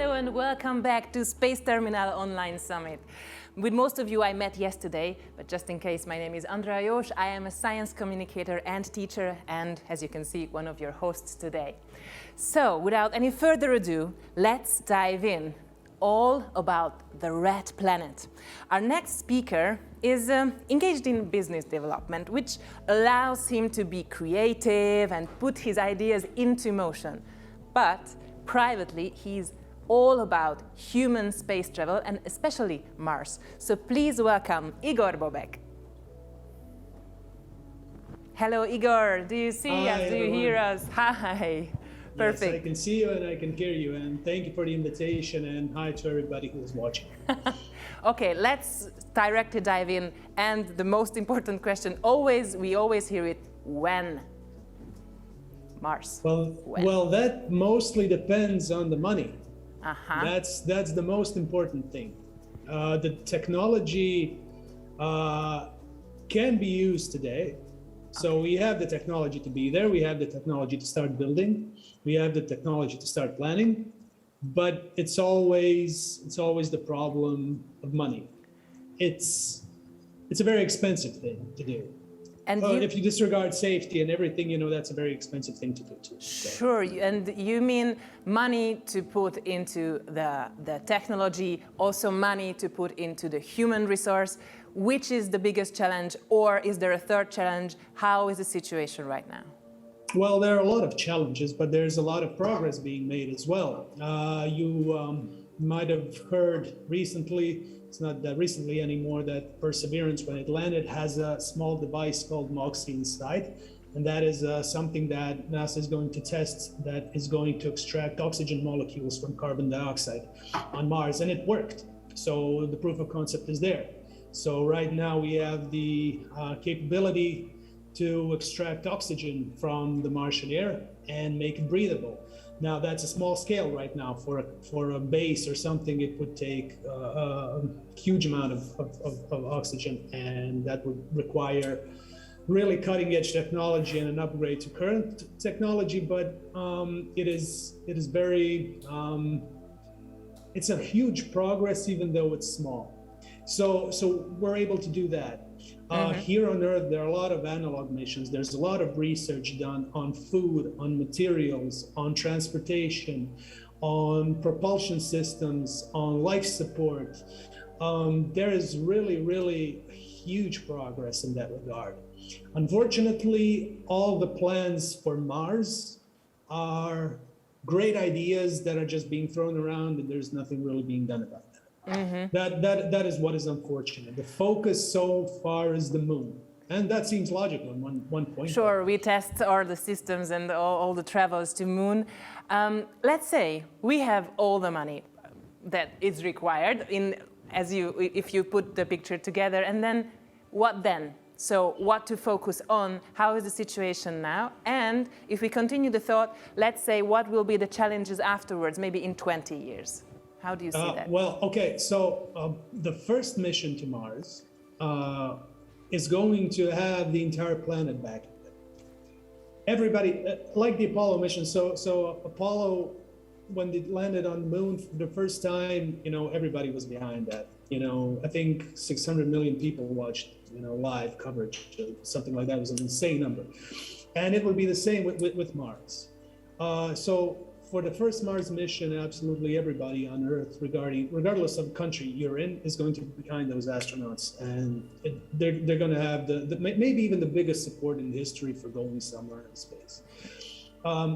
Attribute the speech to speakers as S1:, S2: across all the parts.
S1: Hello and welcome back to Space Terminal Online Summit. With most of you I met yesterday, but just in case, my name is Andrea Jós. I am a science communicator and teacher, and as you can see, one of your hosts today. So, without any further ado, let's dive in. All about the red planet. Our next speaker is engaged in business development, which allows him to be creative and put his ideas into motion. But privately, he's all about human space travel and especially Mars. So please welcome Igor Bobek. Hello, Igor. Do you see us? Do you hear us? Hi. Perfect.
S2: Yes, I can see you and I can hear you, and thank you for the invitation, and hi to everybody who is watching.
S1: Okay, let's directly dive in, and the most important question, we always hear it, when? Mars.
S2: Well, that mostly depends on the money.
S1: Uh-huh.
S2: That's the most important thing. The technology can be used today. So we have the technology to be there, we have the technology to start building, we have the technology to start planning, but it's always the problem of money. It's a very expensive thing to do. And if you disregard safety and everything, that's a very expensive thing to do too.
S1: Sure, and you mean money to put into the technology, also money to put into the human resource. Which is the biggest challenge, or is there a third challenge? How is the situation right now?
S2: Well, there are a lot of challenges, but there's a lot of progress being made as well. You might have heard recently, it's not that recently anymore, that Perseverance, when it landed, has a small device called MOXIE inside. And that is something that NASA is going to test that is going to extract oxygen molecules from carbon dioxide on Mars. And it worked. So the proof of concept is there. So right now we have the capability to extract oxygen from the Martian air and make it breathable. Now that's a small scale right now. For a base or something, it would take a huge amount of oxygen, and that would require really cutting edge technology and an upgrade to current technology. But it is very, it's a huge progress, even though it's small. So we're able to do that. Here on Earth, there are a lot of analog missions. There's a lot of research done on food, on materials, on transportation, on propulsion systems, on life support. There is really huge progress in that regard. Unfortunately, all the plans for Mars are great ideas that are just being thrown around, and there's nothing really being done about that. Mm-hmm. That is what is unfortunate. The focus so far is the moon, and that seems logical in one point.
S1: Sure, we test all the systems and all the travels to moon. Let's say we have all the money that is required if you put the picture together, and then what then? So what to focus on? How is the situation now? And if we continue the thought, let's say what will be the challenges afterwards, maybe in 20 years? How do you see that?
S2: Well, okay, so the first mission to Mars is going to have the entire planet back. Everybody, like the Apollo mission, so Apollo, when it landed on the moon for the first time, everybody was behind that. I think 600 million people watched, live coverage, something like that. It was an insane number. And it will be the same with Mars. So for the first Mars mission, absolutely everybody on Earth, regardless of country you're in, is going to be behind those astronauts, and they're going to have maybe even the biggest support in history for going somewhere in space.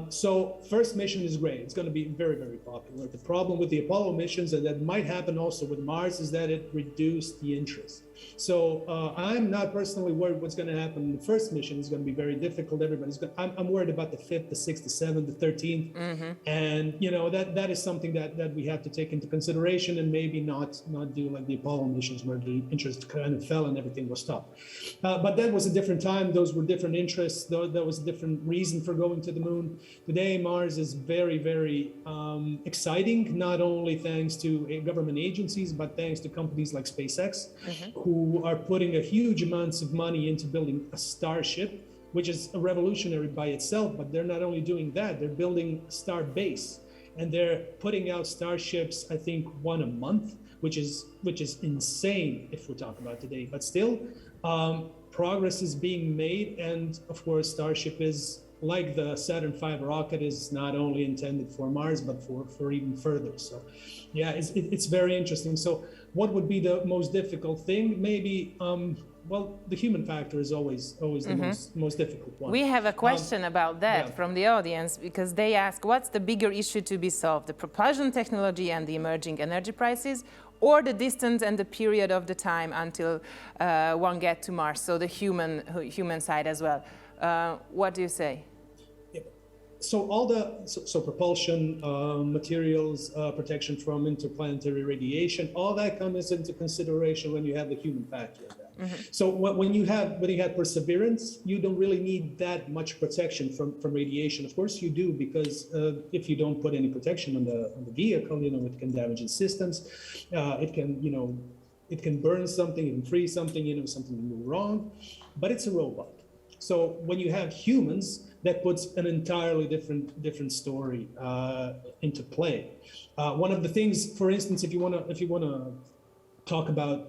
S2: So first mission is great. It's going to be very popular. The problem with the Apollo missions, and that might happen also with Mars, is that it reduced the interest. So I'm not personally worried what's going to happen in the first mission. It's going to be very difficult. I'm worried about the 5th, the 6th, the 7th, the 13th. Mm-hmm. And that is something that we have to take into consideration, and maybe not do like the Apollo missions where the interest kind of fell and everything was stopped. But that was a different time. Those were different interests. There was a different reason for going to the moon. Today, Mars is very exciting, not only thanks to government agencies, but thanks to companies like SpaceX, mm-hmm. who are putting a huge amounts of money into building a starship, which is revolutionary by itself. But they're not only doing that, they're building a star base. and they're putting out starships, I think, one a month, which is insane if we talk about today. But still, progress is being made, and of course, Starship is like the Saturn V rocket is not only intended for Mars, but for even further. So, yeah, it's very interesting. So, what would be the most difficult thing? Maybe, well, the human factor is always the most difficult one.
S1: We have a question about that from the audience, because they ask, what's the bigger issue to be solved, the propulsion technology and the emerging energy prices, or the distance and the period of the time until one gets to Mars, so the human side as well? What do you say?
S2: So all the propulsion, materials, protection from interplanetary radiation, all that comes into consideration when you have the human factor of that. So when you have perseverance, you don't really need that much protection from radiation. Of course you do, because if you don't put any protection on the vehicle, it can damage its systems. It can burn something, it can freeze something, something can go wrong. But it's a robot. So when you have humans, that puts an entirely different story into play. One of the things, for instance, if you wanna talk about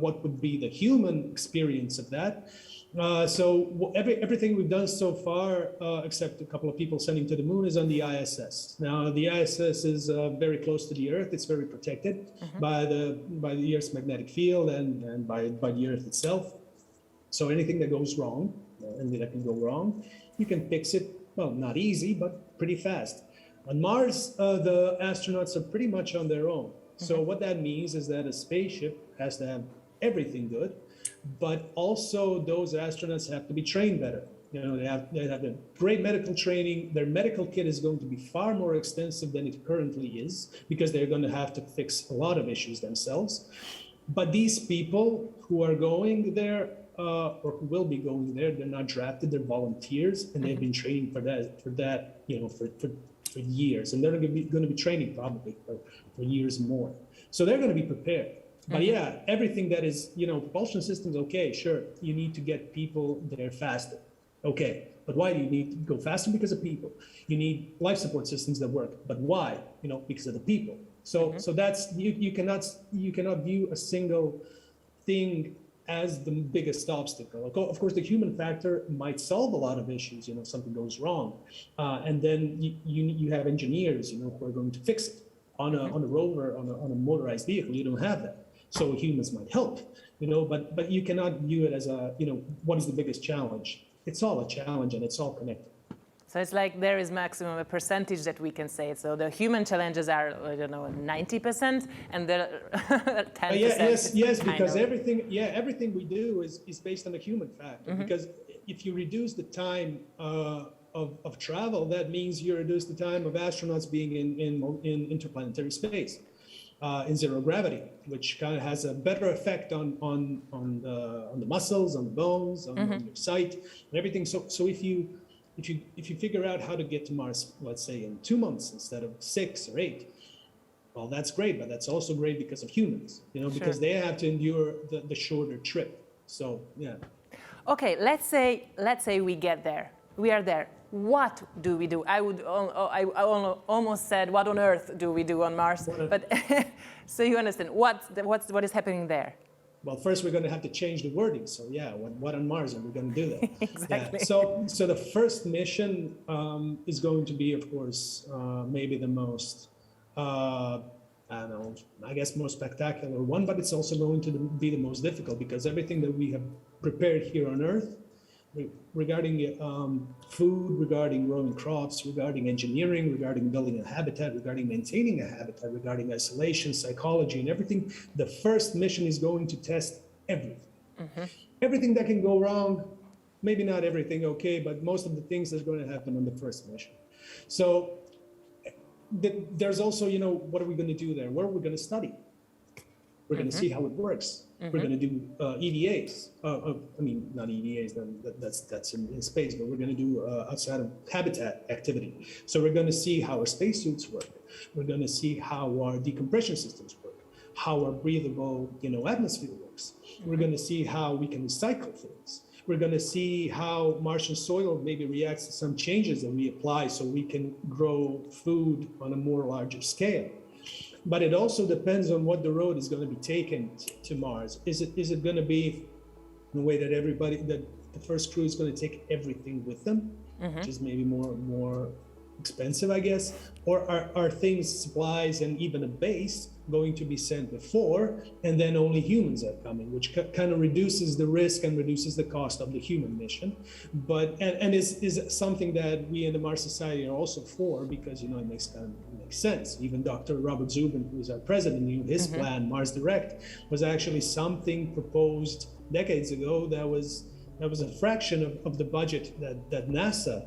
S2: what would be the human experience of that. So everything we've done so far, except a couple of people sending to the moon, is on the ISS. Now the ISS is very close to the Earth. It's very protected by the Earth's magnetic field and by the Earth itself. So anything that goes wrong, anything that can go wrong, you can fix it. Well, not easy, but pretty fast. On Mars, the astronauts are pretty much on their own. So what that means is that a spaceship has to have everything good, but also those astronauts have to be trained better. They have a great medical training. Their medical kit is going to be far more extensive than it currently is, because they're going to have to fix a lot of issues themselves. But these people who are going there, or who will be going there, they're not drafted, they're volunteers, and they've been training for that, for years, and they're going to be training probably for years more. So they're going to be prepared. But yeah, everything that is, propulsion systems, okay, sure, you need to get people there faster. Okay, but why do you need to go faster? Because of people. You need life support systems that work. But why? Because of the people. So that's, you cannot view a single thing as the biggest obstacle. Of course, the human factor might solve a lot of issues, something goes wrong. And then you have engineers, who are going to fix it. On a rover, on a motorized vehicle, you don't have that. So humans might help, but you cannot view it as what is the biggest challenge? It's all a challenge, and it's all connected.
S1: So it's like there is maximum a percentage that we can say. So the human challenges are, 90%, and the 10%.
S2: Yes, because everything we do is based on the human factor. Because if you reduce the time of travel, that means you reduce the time of astronauts being in interplanetary space, in zero gravity, which kind of has a better effect on the muscles, on the bones, on your sight, and everything. So if you figure out how to get to Mars, let's say in 2 months instead of 6 or 8, well, that's great, but that's also great because of humans, because they have to endure the shorter trip. So yeah. Okay,
S1: let's say we get there. We are there. What do we do? I almost said, what on earth do we do on Mars? But so you understand what is happening there?
S2: Well, first we're going to have to change the wording. So yeah, what on Mars, and we're going to do that.
S1: Exactly.
S2: Yeah. So the first mission is going to be, of course, maybe the most, I guess most spectacular one, but it's also going to be the most difficult, because everything that we have prepared here on Earth, regarding food, regarding growing crops, regarding engineering, regarding building a habitat, regarding maintaining a habitat, regarding isolation, psychology, and everything, the first mission is going to test everything. Everything that can go wrong, maybe not everything, okay, but most of the things that's going to happen on the first mission. So there's also, what are we going to do there? What are we going to study? We're going to see how it works. We're going to do EVAs. Not EVAs, that's in space, but we're going to do outside of habitat activity. So we're going to see how our spacesuits work. We're going to see how our decompression systems work, how our breathable, atmosphere works. We're going to see how we can recycle things. We're going to see how Martian soil maybe reacts to some changes that we apply so we can grow food on a more larger scale. But it also depends on what the road is going to be taken to Mars. Is it going to be in a way that the first crew is going to take everything with them, which is maybe more expensive, I guess? Or are things, supplies, and even a base going to be sent before, and then only humans are coming, which kind of reduces the risk and reduces the cost of the human mission. But and is something that we in the Mars Society are also for, because it makes sense. Even Dr. Robert Zubin, who is our president, his plan, Mars Direct, was actually something proposed decades ago that was a fraction of the budget that NASA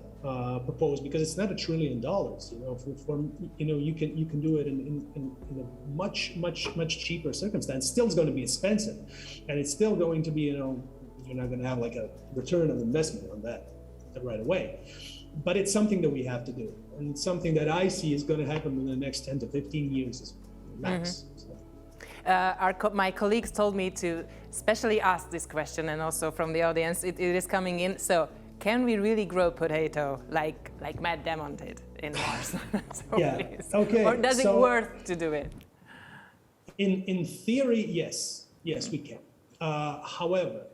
S2: proposed, because it's not $1 trillion. You can do it in a much cheaper circumstance. Still, it's going to be expensive, and it's still going to be you're not going to have like a return of investment on that right away. But it's something that we have to do, and it's something that I see is going to happen in the next 10 to 15 years max.
S1: My colleagues told me to specially ask this question, and also from the audience, it is coming in. So, can we really grow potato like Matt Damon did in Mars?
S2: Please. Okay.
S1: Or does it worth to do it?
S2: In theory, yes, we can. However,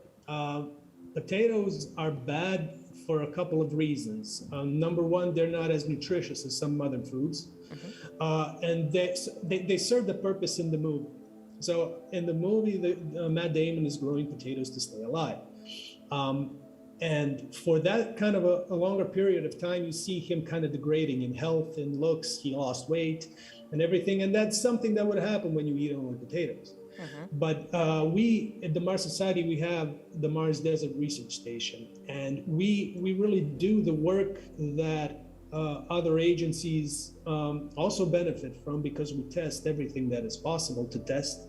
S2: potatoes are bad for a couple of reasons. Number one, they're not as nutritious as some other foods, and they serve the purpose in the movie. So in the movie, Matt Damon is growing potatoes to stay alive. And for that kind of a longer period of time, you see him kind of degrading in health and looks. He lost weight and everything. And that's something that would happen when you eat only potatoes. But we at the Mars Society, we have the Mars Desert Research Station. And we really do the work that other agencies also benefit from, because we test everything that is possible to test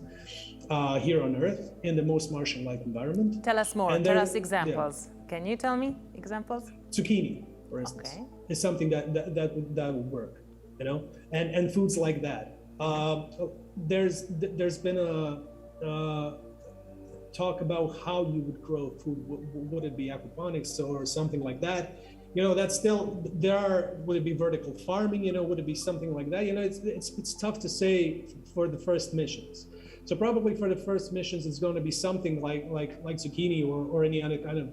S2: here on Earth in the most Martian-like environment.
S1: Tell us more. Tell us examples. Yeah. Can you tell me examples?
S2: Zucchini, for instance, is something that would work, and foods like that. There's been a talk about how you would grow food. Would it be aquaponics or something like that? That's still would it be vertical farming? Would it be something like that? It's tough to say for the first missions. So probably for the first missions, it's going to be something like zucchini or any other kind of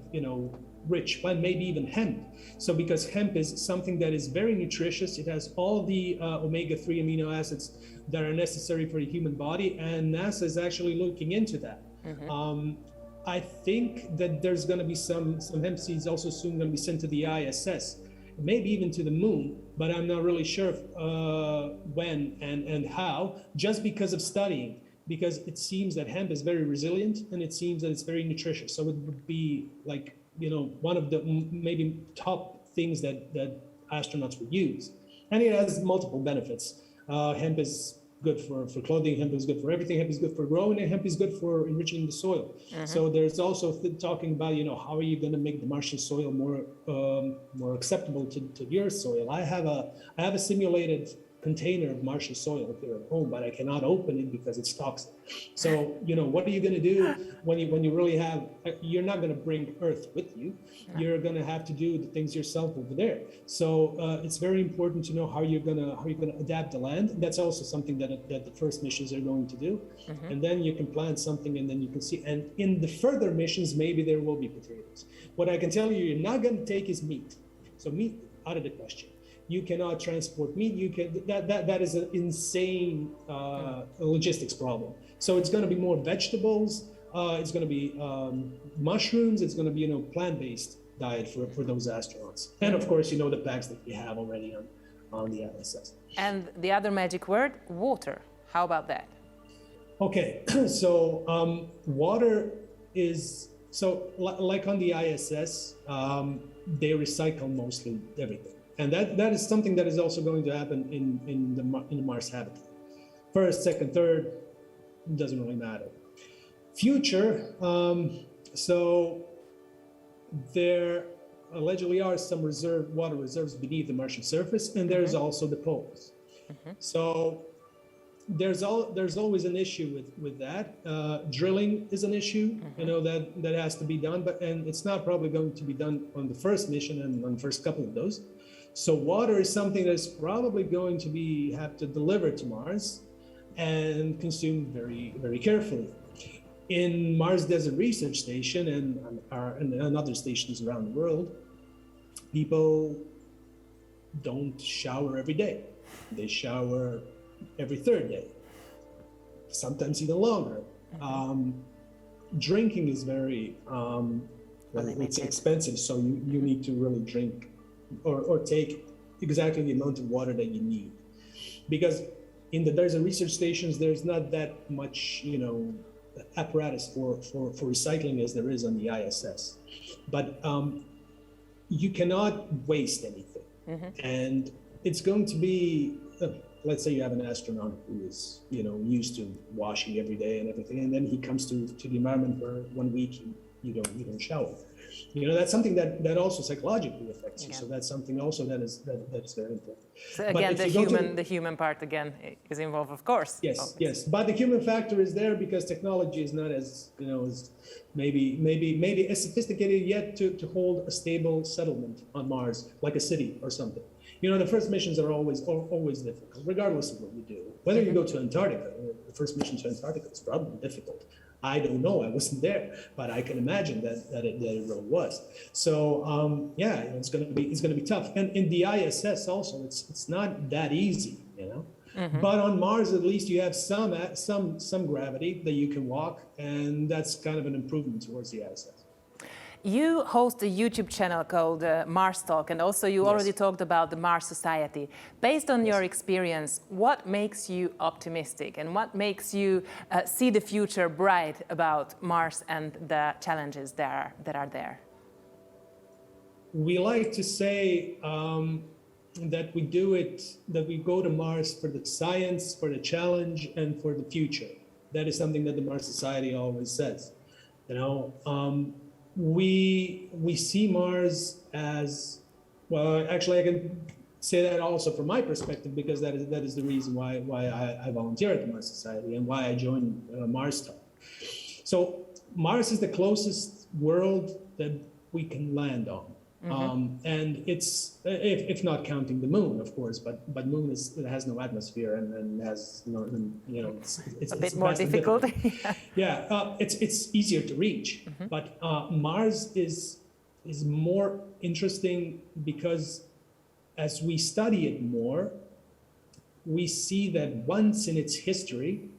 S2: rich plant, maybe even hemp. So because hemp is something that is very nutritious, it has all the omega-3 amino acids that are necessary for the human body, and NASA is actually looking into that. I think that there's going to be some hemp seeds also soon going to be sent to the ISS, maybe even to the moon, but I'm not really sure when and how, just because of studying. Because it seems that hemp is very resilient, and it seems that it's very nutritious. So it would be like, one of the maybe top things that astronauts would use. And it has multiple benefits. Hemp is good for clothing, hemp is good for everything, hemp is good for growing, and hemp is good for enriching the soil. So there's also talking about, how are you going to make the Martian soil more acceptable to your soil? I have a simulated container of Martian soil here at home, but I cannot open it because it's toxic. So, what are you going to do when you really you're not going to bring Earth with you. You're going to have to do the things yourself over there. So it's very important to know how you're going to adapt the land. That's also something that the first missions are going to do. And then you can plant something, and then you can see. And in the further missions, maybe there will be potatoes. What I can tell you're not going to take is meat. So meat, out of the question. You cannot transport meat. That is an insane logistics problem. So it's going to be more vegetables. It's going to be mushrooms. It's going to be plant-based diet for those astronauts. And of course, the packs that we have already on the ISS.
S1: And the other magic word, water. How about that?
S2: Okay, so water is like on the ISS. They recycle mostly everything. And that is something that is also going to happen in the Mars habitat. First, second, third, doesn't really matter. Future, so there allegedly are some water reserves beneath the Martian surface, and there's also the poles. So there's always an issue with that. Drilling is an issue, that has to be done, and it's not probably going to be done on the first mission and on the first couple of those. So water is something that's probably going to have to deliver to Mars and consumed very, very carefully. In Mars Desert Research Station and other stations around the world, people don't shower every day. They shower every third day, sometimes even longer. Drinking is very, it's expensive, so you need to really drink or take exactly the amount of water that you need. Because in the desert research stations, there's not that much, apparatus for recycling as there is on the ISS. But you cannot waste anything. And it's going to be, let's say you have an astronaut who is, used to washing every day and everything, and then he comes to the environment for 1 week, you don't shower. That's something that also psychologically affects you. So that's something also that is very important.
S1: So again, the human part again is involved, of course.
S2: Yes. But the human factor is there because technology is not as as maybe as sophisticated yet to hold a stable settlement on Mars, like a city or something. The first missions are always difficult, regardless of what you do. Whether you go to Antarctica, the first mission to Antarctica is probably difficult. I don't know, I wasn't there, but I can imagine that it really was. So it's going to be tough. And in the ISS also, it's not that easy, But on Mars, at least you have some gravity that you can walk, and that's kind of an improvement towards the ISS.
S1: You host a YouTube channel called MarsTalk, and also you already talked about the Mars Society. Based on your experience, what makes you optimistic and what makes you see the future bright about Mars and the challenges that are there?
S2: We like to say that we go to Mars for the science, for the challenge, and for the future. That is something that the Mars Society always says. We see Mars as, well, actually I can say that also from my perspective, because that is the reason why I volunteer at the Mars Society and why I joined MarsTalk. So Mars is the closest world that we can land on. And it's, if not counting the moon, of course, but moon has no atmosphere and has it's
S1: a bit more difficult.
S2: It's easier to reach, but Mars is more interesting because as we study it more, we see that once in its history,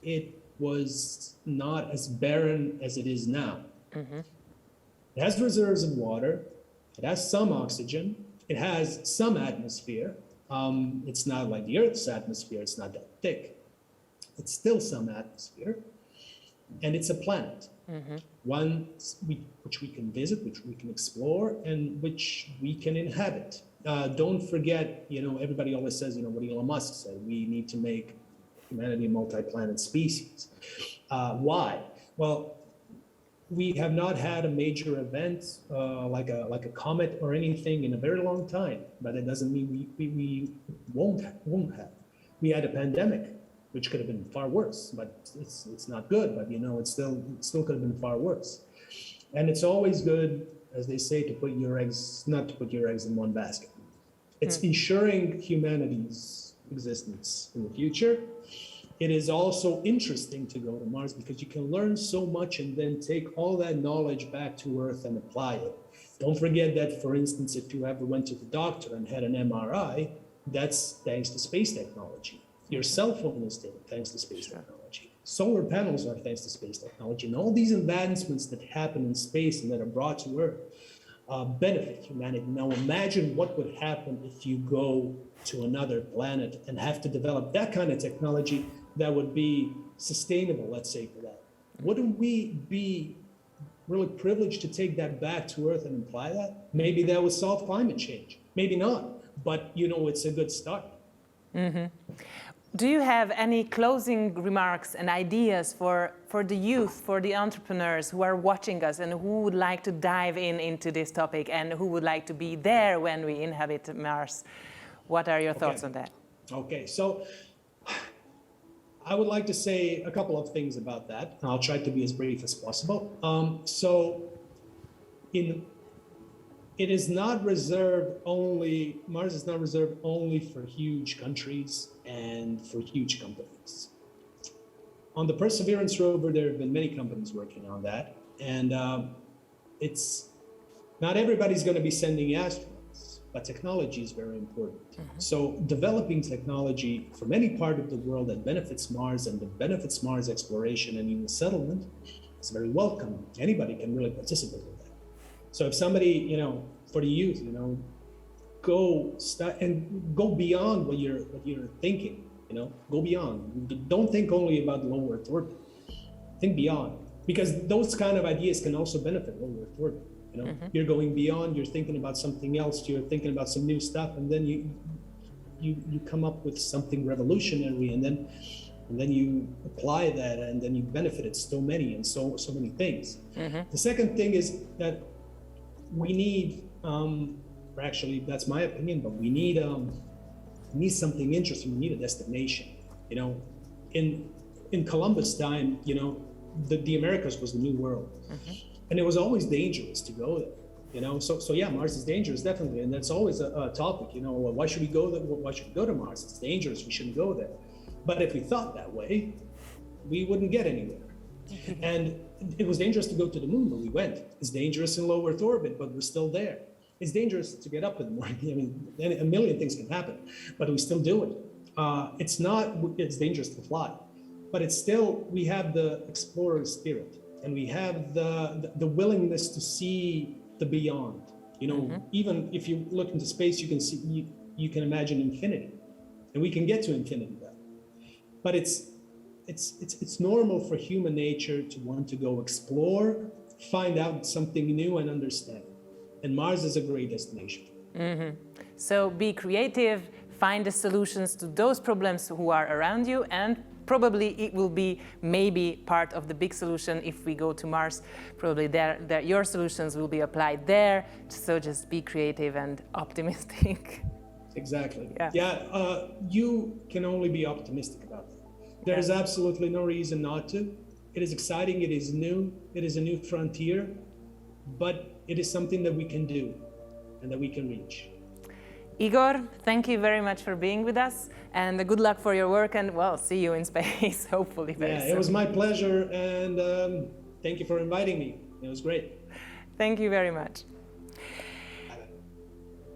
S2: it was not as barren as it is now. It has reserves of water. It has some oxygen. It has some atmosphere. It's not like the Earth's atmosphere. It's not that thick. It's still some atmosphere. And it's a planet. One which we can visit, which we can explore, and which we can inhabit. Don't forget, everybody always says, what Elon Musk said, we need to make humanity a multi-planet species. Why? Well, we have not had a major event like a comet or anything in a very long time, but it doesn't mean we won't have. We had a pandemic, which could have been far worse, but it's not good. But it still could have been far worse. And it's always good, as they say, not to put your eggs in one basket. It's ensuring humanity's existence in the future. It is also interesting to go to Mars because you can learn so much and then take all that knowledge back to Earth and apply it. Don't forget that, for instance, if you ever went to the doctor and had an MRI, that's thanks to space technology. Your cell phone is thanks to space technology. Solar panels are thanks to space technology. And all these advancements that happen in space and that are brought to Earth benefit humanity. Now imagine what would happen if you go to another planet and have to develop that kind of technology that would be sustainable, let's say, for that. Wouldn't we be really privileged to take that back to Earth and apply that? Maybe that would solve climate change. Maybe not, but it's a good start.
S1: Do you have any closing remarks and ideas for the youth, for the entrepreneurs who are watching us and who would like to dive into this topic and who would like to be there when we inhabit Mars? What are your thoughts on that?
S2: Okay, so I would like to say a couple of things about that. I'll try to be as brief as possible. It is not reserved only, Mars is not reserved only for huge countries and for huge companies. On the Perseverance rover, there have been many companies working on that. And it's not everybody's going to be sending astronauts, but technology is very important. So developing technology from any part of the world that benefits Mars and that benefits Mars exploration and even settlement is very welcome. Anybody can really participate in that. So if somebody, for the youth, go beyond what you're thinking, go beyond. Don't think only about low Earth orbit. Think beyond, because those kind of ideas can also benefit low Earth orbit. You're going beyond. You're thinking about something else. You're thinking about some new stuff, and then you come up with something revolutionary, and then you apply that, and then you benefited so many things. The second thing is that we need, or actually that's my opinion, but we need something interesting. We need a destination. In Columbus time, the Americas was the new world, and it was always dangerous to go there. So yeah, Mars is dangerous, definitely, and that's always a topic. Why should we go there? Why should we go to Mars? It's dangerous. We shouldn't go there. But if we thought that way, we wouldn't get anywhere. And it was dangerous to go to the moon, but we went. It's dangerous in low Earth orbit, but we're still there. It's dangerous to get up in the morning. A million things can happen, but we still do it. It's dangerous to fly, but it's still, we have the explorer spirit, and we have the willingness to see the beyond. Even if you look into space, you can see, you can imagine infinity, and we can get to infinity then. But it's normal for human nature to want to go explore, find out something new and understand. And Mars is a great destination.
S1: So be creative, find the solutions to those problems who are around you, and probably it will be maybe part of the big solution if we go to Mars. Probably your solutions will be applied there. So just be creative and optimistic.
S2: Exactly. Yeah. You can only be optimistic about that. There is absolutely no reason not to. It is exciting. It is new. It is a new frontier, but it is something that we can do and that we can reach.
S1: Igor, thank you very much for being with us, and good luck for your work, and well, see you in space, hopefully very soon.
S2: It was my pleasure, and thank you for inviting me. It was great.
S1: Thank you very much.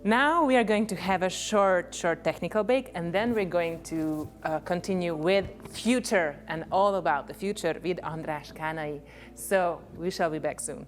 S1: Now we are going to have a short technical break, and then we're going to continue with future and all about the future with András Kánai. So we shall be back soon.